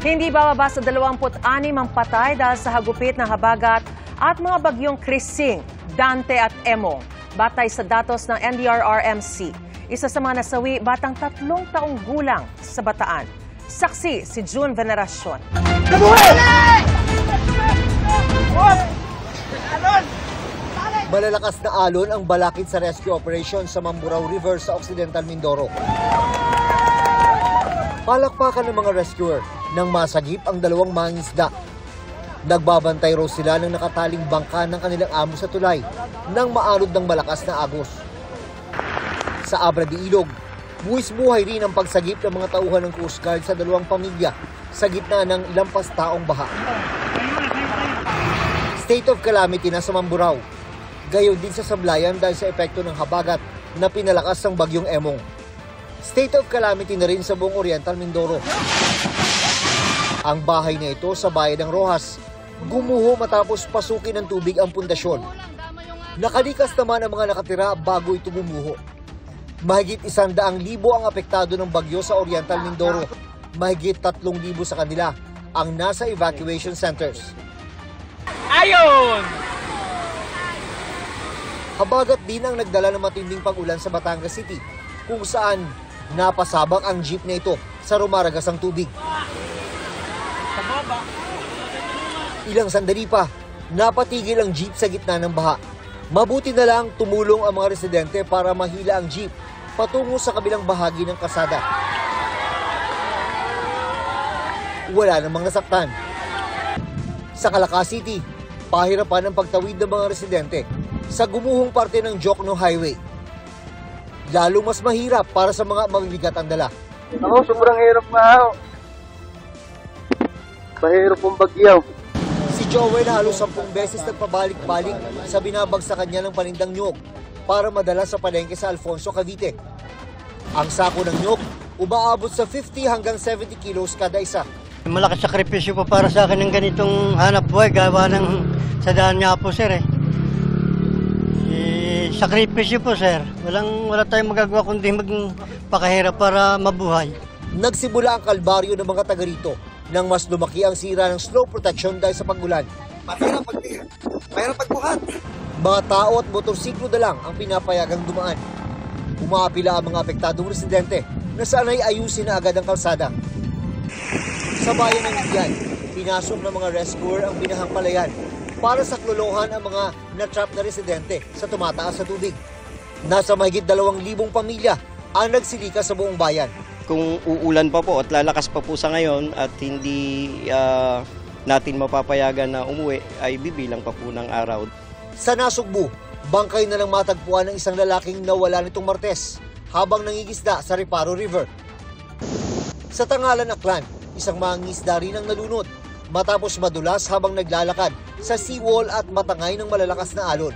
Hindi bababa sa 26 ang patay dahil sa hagupit ng habagat at mga bagyong Krising, Dante at Emong. Batay sa datos ng NDRRMC, isa sa mga nasawi batang 3 taong gulang sa Bataan. Saksi si June Veneracion. Malalakas na alon ang balakid sa rescue operation sa Mamburao River sa Occidental Mindoro. Palakpakan ng mga rescuer nang masagip ang 2 mangingisda. Nagbabantay raw sila ng nakataling bangka ng kanilang amo sa tulay nang maalod ng malakas na agos. Sa Abra de Ilog, buwis-buhay rin ang pagsagip ng mga tauhan ng Coast Guard sa 2 pamilya sa gitna ng lampas taong baha. State of calamity na sa Mamburao. Gayon din sa Sablayan dahil sa epekto ng habagat na pinalakas ng bagyong Emong. State of calamity na rin sa buong Oriental Mindoro. Ang bahay na ito sa bayan ng Rojas, gumuho matapos pasukin ng tubig ang pundasyon. Nakalikas naman ang mga nakatira bago ito bumuho. Mahigit 100,000 ang apektado ng bagyo sa Oriental Mindoro. Mahigit 3,000 sa kanila ang nasa evacuation centers. Ayon! Habagat din ang nagdala ng matinding pag-ulan sa Batangas City, kung saan napasabak ang jeep na ito sa rumaragasang tubig. Ilang sandali pa, napatigil ang jeep sa gitna ng baha. Mabuti na lang tumulong ang mga residente para mahila ang jeep patungo sa kabilang bahagi ng kalsada. Wala namang nasaktan. Sa Calaca City, pahirapan ang pagtawid ng mga residente sa gumuhong parte ng Jokno Highway. Lalo mas mahirap para sa mga mabibigat ang dala. Ako, sobrang hirap nga ako. Mahirap pong bagyaw. Si Joel halos 10 beses nagpabalik-balik sa binabagsakan niya ng panindang nyog para madala sa palengke sa Alfonso, Cavite. Ang sako ng nyog, umaabot sa 50 hanggang 70 kilos kada isa. Malaking sakripisyo po para sa akin ng ganitong hanap buhay, gawa ng sa daan nga po, sir. Sakripisyo po, sir. Wala tayong magagawa kundi magpakahirap para mabuhay. Nagsimula ang kalbaryo ng mga taga rito nang mas lumaki ang sira ng slow protection dahil sa pag-ulan. Mahirap pagbuhat. Mga tao at motorsiklo na lang ang pinapayagang dumaan. Umaapila ang mga apektadong residente na sana'y ayusin na agad ang kalsada. Sa bayan ng Ibian, pinasok ng mga rescuer ang binahang palayan para saklolohan ang mga na-trap na residente sa tumataas sa tubig. Nasa mahigit 2,000 pamilya ang nagsilika sa buong bayan. Kung uulan pa po at lalakas pa po sa ngayon at hindi natin mapapayagan na umuwi, ay bibilang pa po ng araw. Sa Nasugbu, bangkay na lang matagpuan ng isang lalaking nawala nitong Martes habang nangigisda sa Reparo River. Sa Tangalan, Aklan, isang mangingisda rin ang nalunod matapos madulas habang naglalakad sa seawall at matangay ng malalakas na alon.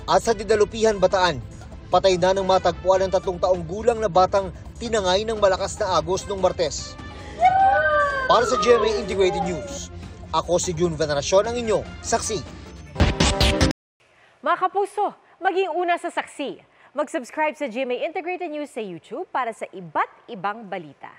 At sa Didalupihan, Bataan, patay na ng matagpuan ng 3 taong gulang na batang tinangay ng malakas na agos noong Martes. Para sa GMA Integrated News, ako si June Veneracion, ang inyong saksi. Mga kapuso, maging una sa saksi. Mag-subscribe sa GMA Integrated News sa YouTube para sa iba't ibang balita.